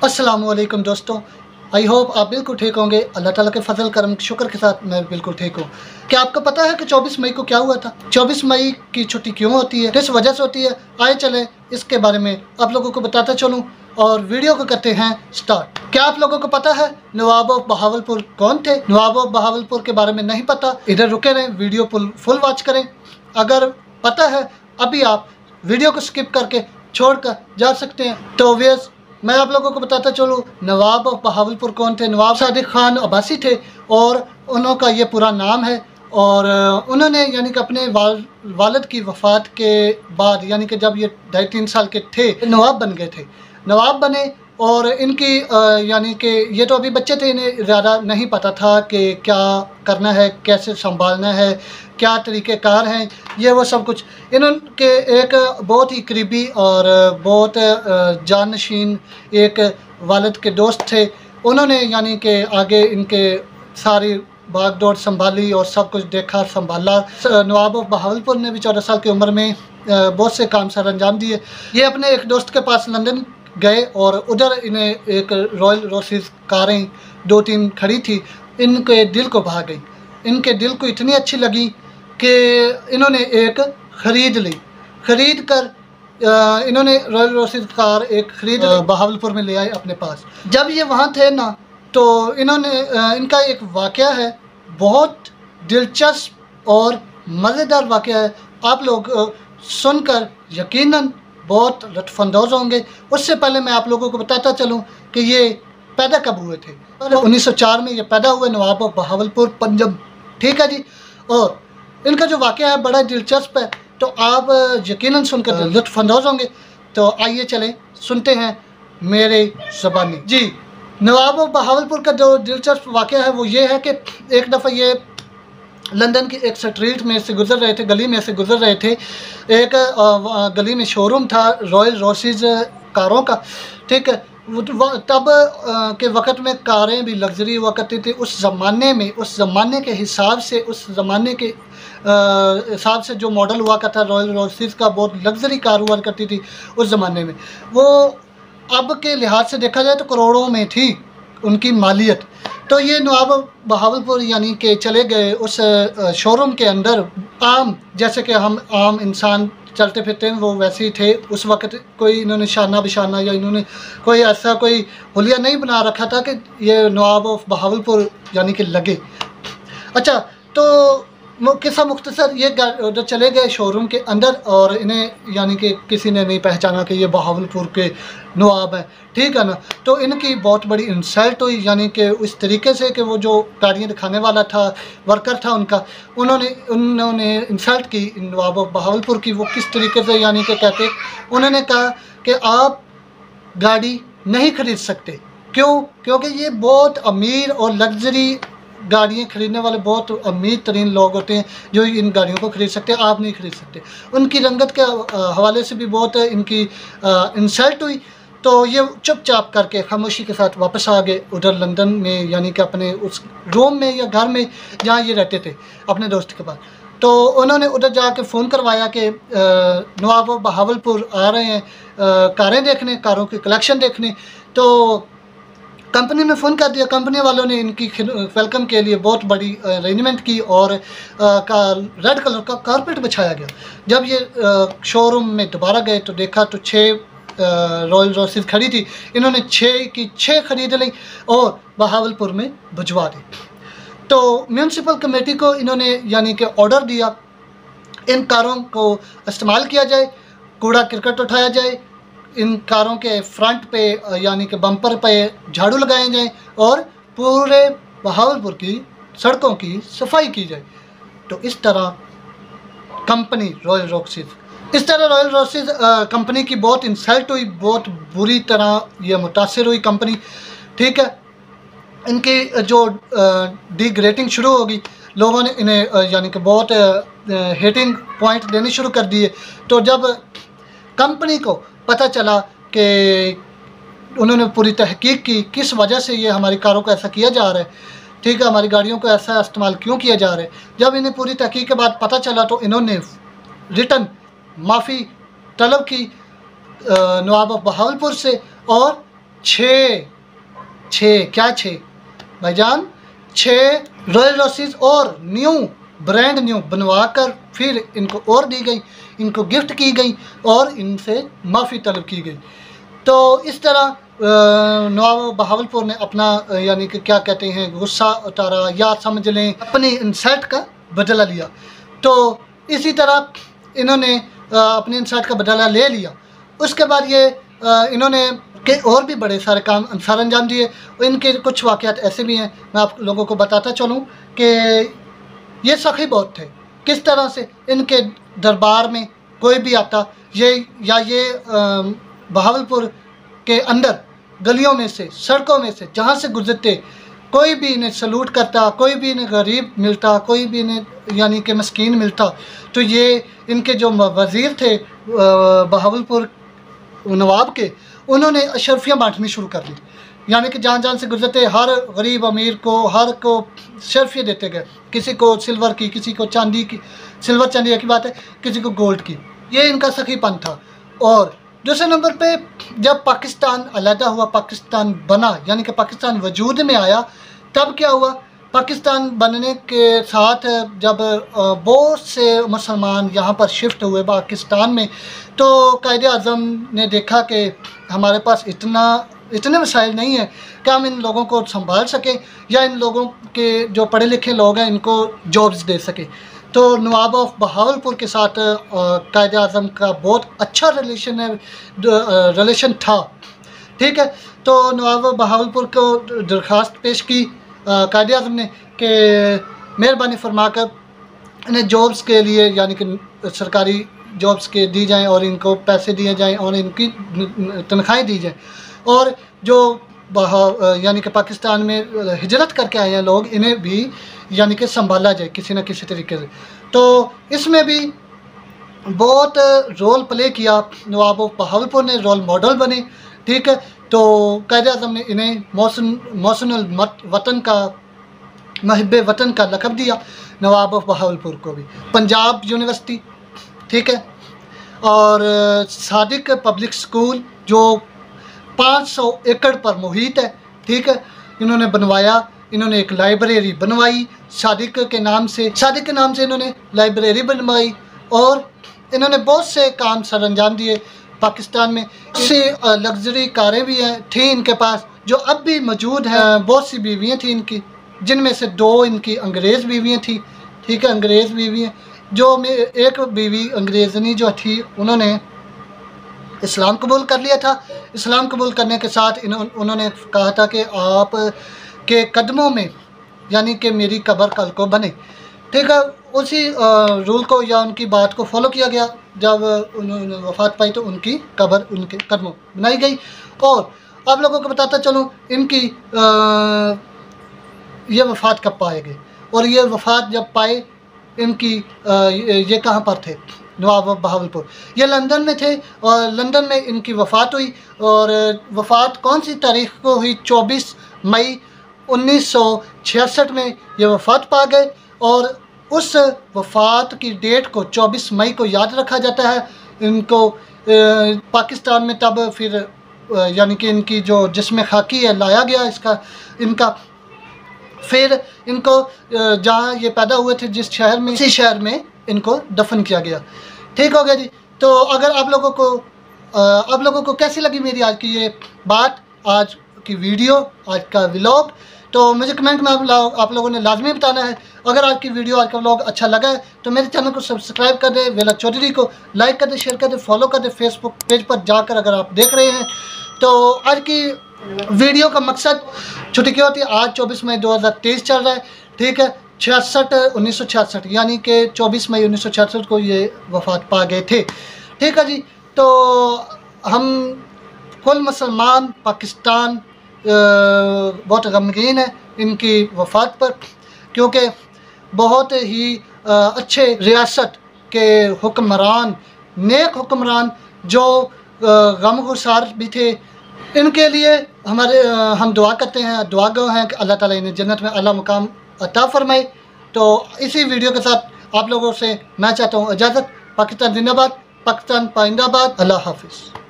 अस्सलामुअलैकुम दोस्तों, I hope आप बिल्कुल ठीक होंगे। अल्लाह ताला के फजल करम शुक्र के साथ मैं बिल्कुल ठीक हूँ। क्या आपको पता है कि 24 मई को क्या हुआ था? 24 मई की छुट्टी क्यों होती है, किस वजह से होती है? आए चले इसके बारे में आप लोगों को बताता चलूँ और वीडियो को करते हैं स्टार्ट। क्या आप लोगों को पता है नवाब ऑफ बहावलपुर कौन थे? नवाब ऑफ बहावलपुर के बारे में नहीं पता, इधर रुके रहें, वीडियो फुल वॉच करें। अगर पता है अभी आप वीडियो को स्किप करके छोड़कर जा सकते हैं। तो व्यस मैं आप लोगों को बताता चलूँ नवाब ऑफ बहावलपुर कौन थे। नवाब सादिक खान अब्बासी थे और उनका ये पूरा नाम है। और उन्होंने यानी कि अपने वालिद की वफ़ात के बाद यानी कि जब ये 2.5-3 साल के थे नवाब बन गए थे। नवाब बने और इनकी यानी कि ये तो अभी बच्चे थे, इन्हें ज़्यादा नहीं पता था कि क्या करना है, कैसे संभालना है, क्या तरीक़ेकार हैं, ये वो सब कुछ। इनके एक बहुत ही करीबी और बहुत जानशीन एक वालिद के दोस्त थे। उन्होंने यानी कि आगे इनके सारी भाग दौड़ संभाली और सब कुछ देखा संभाला। नवाब ऑफ बहावलपुर ने भी 14 साल की उम्र में बहुत से काम सर अंजाम दिए। ये अपने एक दोस्त के पास लंदन गए और उधर इन्हें एक रॉयल रोसीज कारें 2-3 खड़ी थी, इनके दिल को भा गई। इनके दिल को इतनी अच्छी लगी कि इन्होंने एक ख़रीद ली। ख़रीद कर इन्होंने रॉयल रोसीज कार एक ख़रीद बहावलपुर में ले आए अपने पास। जब ये वहाँ थे ना तो इन्होंने इनका एक वाक़या है, बहुत दिलचस्प और मज़ेदार वाक़या है। आप लोग सुनकर यकीनन बहुत लुत्फ़अंदोज़ होंगे। उससे पहले मैं आप लोगों को बताता चलूँ कि ये पैदा कब हुए थे। 1904 में ये पैदा हुए नवाब ऑफ बहावलपुर पंजाब, ठीक है जी। और इनका जो वाक़या है बड़ा दिलचस्प है, तो आप यकीनन सुनकर लुत्फ़अंदोज़ होंगे। तो आइए चलें सुनते हैं मेरे ज़बानी जी। नवाब ऑफ बहावलपुर का जो दिलचस्प वाक़या है वो ये है कि एक दफ़ा ये लंदन की एक स्ट्रीट में से गुज़र रहे थे, गली में से गुज़र रहे थे। एक गली में शोरूम था रॉयल रोसीज कारों का, ठीक है। तब के वक़्त में कारें भी लग्जरी हुआ करती थी। उस ज़माने के हिसाब से, उस ज़माने के हिसाब से जो मॉडल हुआ करता रॉयल रोसीज का, बहुत लग्जरी कार हुआ करती थी उस ज़माने में। वो अब के लिहाज से देखा जाए तो करोड़ों में थी उनकी मालियत। तो ये नवाब बहावलपुर यानी कि चले गए उस शोरूम के अंदर। आम जैसे कि हम आम इंसान चलते फिरते हैं वो वैसे ही थे उस वक़्त। कोई इन्होंने शाना बिशाना या इन्होंने कोई ऐसा कोई हुलिया नहीं बना रखा था कि ये नवाब ऑफ बहावलपुर यानी कि लगे। अच्छा, तो किस्सा मुख्तसर ये उधर चले गए शोरूम के अंदर और इन्हें यानी कि किसी ने नहीं पहचाना कि ये बहावलपुर के नवाब हैं, ठीक है ना। तो इनकी बहुत बड़ी इंसल्ट हुई, यानी कि उस तरीके से कि वो जो गाड़ियाँ दिखाने वाला था, वर्कर था उनका, उन्होंने इंसल्ट की नवाब ऑफ बहावलपुर की। वो किस तरीके से, यानी कि कहते उन्होंने कहा कि आप गाड़ी नहीं ख़रीद सकते। क्यों? क्योंकि ये बहुत अमीर और लग्जरी गाड़ियाँ ख़रीदने वाले बहुत अमीर तरीन लोग होते हैं जो इन गाड़ियों को ख़रीद सकते हैं, आप नहीं ख़रीद सकते। उनकी रंगत के हवाले से भी बहुत इनकी इंसल्ट हुई। तो ये चुपचाप करके खामोशी के साथ वापस आ गए उधर लंदन में, यानी कि अपने उस रूम में या घर में जहाँ ये रहते थे अपने दोस्त के पास। तो उन्होंने उधर जाके फ़ोन करवाया कि नवाब ऑफ बहावलपुर आ रहे हैं कारें देखने, कारों की कलेक्शन देखने। तो कंपनी में फ़ोन कर दिया। कंपनी वालों ने इनकी वेलकम के लिए बहुत बड़ी अरेंजमेंट की और रेड कलर का कारपेट बिछाया गया। जब ये शोरूम में दोबारा गए तो देखा तो 6 रॉयल रोसीज खड़ी थी। इन्होंने 6 की 6 ख़रीद ली और बहावलपुर में भिजवा दी। तो म्यूनसिपल कमेटी को इन्होंने यानी कि ऑर्डर दिया इन कारों को इस्तेमाल किया जाए, कूड़ा करकट उठाया जाए, इन कारों के फ्रंट पे यानी कि बम्पर पे झाड़ू लगाए जाएं और पूरे बहावलपुर की सड़कों की सफाई की जाए। तो इस तरह कंपनी रॉयल रोसीज कंपनी की बहुत इंसल्ट हुई, बहुत बुरी तरह ये मुतासिर हुई कंपनी, ठीक है। इनकी जो डिग्रेडिंग शुरू होगी, लोगों ने इन्हें यानी कि बहुत हेटिंग पॉइंट देने शुरू कर दिए। तो जब कंपनी को पता चला कि उन्होंने पूरी तहकीक की किस वजह से ये हमारी कारों को ऐसा किया जा रहा है, ठीक है, हमारी गाड़ियों को ऐसा इस्तेमाल क्यों किया जा रहा है। जब इन्हें पूरी तहकीक के बाद पता चला तो इन्होंने रिटर्न माफ़ी तलब की नवाब ऑफ बहावलपुर से और छः भाईजान 6 रॉयल रोसेस और ब्रांड न्यू बनवा कर फिर इनको और दी गई, इनको गिफ्ट की गई और इनसे माफ़ी तलब की गई। तो इस तरह नवाब बहावलपुर ने अपना यानी कि क्या कहते हैं गुस्सा उतारा या समझ लें अपनी इंसल्ट का बदला लिया। तो इसी तरह इन्होंने अपनी इंसल्ट का बदला ले लिया। उसके बाद ये इन्होंने के और भी बड़े सारे काम अंसार अंजाम दिए। इनके कुछ वाक़यात ऐसे भी हैं, मैं आप लोगों को बताता चलूँ कि ये सखी बहुत थे। किस तरह से इनके दरबार में कोई भी आता ये बहावलपुर के अंदर गलियों में से सड़कों में से जहाँ से गुजरते कोई भी इन्हें सलूट करता, कोई भी इन्हें गरीब मिलता, कोई भी इन्हें यानी कि मस्कीन मिलता, तो ये इनके जो वज़ीर थे बहावलपुर नवाब के, उन्होंने अशरफियाँ बांटनी शुरू कर दी। यानी कि जहाँ जहाँ से गुजरते हर गरीब अमीर को हर को शर्फियाँ देते गए, किसी को सिल्वर की, किसी को चांदी की, सिल्वर चांदी की बात है, किसी को गोल्ड की। ये इनका सखीपन था। और दूसरे नंबर पे जब पाकिस्तान अलहदा हुआ, पाकिस्तान बना यानी कि पाकिस्तान वजूद में आया, तब क्या हुआ, पाकिस्तान बनने के साथ जब बहुत से मुसलमान यहाँ पर शिफ्ट हुए पाकिस्तान में, तो कायदे आज़म ने देखा कि हमारे पास इतने वसाइल नहीं है कि हम इन लोगों को संभाल सकें या इन लोगों के जो पढ़े लिखे लोग हैं इनको जॉब्स दे सकें। तो नवाब ऑफ बहावलपुर के साथ कायदे आज़म का बहुत अच्छा रिलेशन था। ठीक है, तो नवाब बहावलपुर को दरख्वास्त पेश की कायदे आज़म ने कि मेहरबानी फरमाकर इन्हें जॉब्स के लिए यानी कि सरकारी जॉब्स के दी जाएं और इनको पैसे दिए जाएं और इनकी तनख्वाहें दी जाएं। और जो यानी कि पाकिस्तान में हिजरत करके आए हैं लोग, इन्हें भी यानी कि संभाला जाए किसी न किसी तरीके से। तो इसमें भी बहुत रोल प्ले किया नवाब बहावलपुर ने, रोल मॉडल बने। ठीक है, तो कायदे आज़म ने इन्हें मौसनुल वतन का, महब वतन का लक़ब दिया नवाब बहावलपुर को भी। पंजाब यूनिवर्सिटी, ठीक है, और सादिक पब्लिक स्कूल जो 500 एकड़ पर मुहित है, ठीक है, इन्होंने बनवाया। इन्होंने एक लाइब्रेरी बनवाई सादिक के नाम से इन्होंने लाइब्रेरी बनवाई और इन्होंने बहुत से काम सर अंजाम दिए पाकिस्तान में। इससे लग्जरी कारें भी हैं थी इनके पास जो अब भी मौजूद हैं। बहुत सी बीवियाँ थी इनकी, जिनमें से 2 इनकी अंग्रेज़ बीवियाँ थी। ठीक है, अंग्रेज़ बीवियाँ, जो में एक बीवी अंग्रेज़नी जो थी उन्होंने इस्लाम कबूल कर लिया था। इस्लाम कबूल करने के साथ उन्होंने कहा था कि आप के कदमों में यानी कि मेरी कब्र कल को बने। ठीक है, उसी रूल को या उनकी बात को फॉलो किया गया। जब उन्होंने वफ़ात पाई तो उनकी कब्र उनके कदमों बनाई गई। और आप लोगों को बताता चलूँ इनकी ये वफ़ात कब पाएंगे और ये वफ़ात जब पाए इनकी ये कहाँ पर थे नवाब बहावलपुर, ये लंदन में थे और लंदन में इनकी वफ़ात हुई। और वफ़ात कौन सी तारीख़ को हुई? 24 मई 1966 में ये वफ़ात पा गए। और उस वफ़ात की डेट को 24 मई को याद रखा जाता है। इनको पाकिस्तान में तब फिर यानी कि इनकी जो जिस्म खाकी है लाया गया इनका फिर इनको जहाँ ये पैदा हुए थे जिस शहर में, इसी शहर में इनको दफन किया गया। ठीक हो गया जी। तो अगर आप लोगों को कैसी लगी मेरी आज की ये बात, आज की वीडियो, आज का व्लॉग, तो मुझे कमेंट में आप लोगों ने लाजमी बताना है। अगर आज की वीडियो, आज का व्लॉग अच्छा लगा है तो मेरे चैनल को सब्सक्राइब कर दे, वेला चौधरी को लाइक कर दे, शेयर कर दे, फॉलो कर दे फेसबुक पेज पर जाकर अगर आप देख रहे हैं। तो आज की वीडियो का मकसद छुट्टी क्यों होती है, आज 24 मई 2023 चल रहा है। ठीक है, 1966 यानी कि 24 मई 1966 को ये वफ़ात पा गए थे। ठीक है जी। तो हम कुल मुसलमान पाकिस्तान बहुत गमगीन है इनकी वफ़ात पर, क्योंकि बहुत ही अच्छे रियासत के हुक्मरान, नेक हुक्मरान जो गमगुसार भी थे, इनके लिए हम दुआ करते हैं, दुआगो हैं कि अल्लाह ताला इन्हें जन्नत में आला मुकाम अता फरमाए। तो इसी वीडियो के साथ आप लोगों से मैं चाहता हूँ इजाज़त। पाकिस्तान जिंदाबाद, पाकिस्तान पाइंदाबाद। अल्लाह हाफिज़।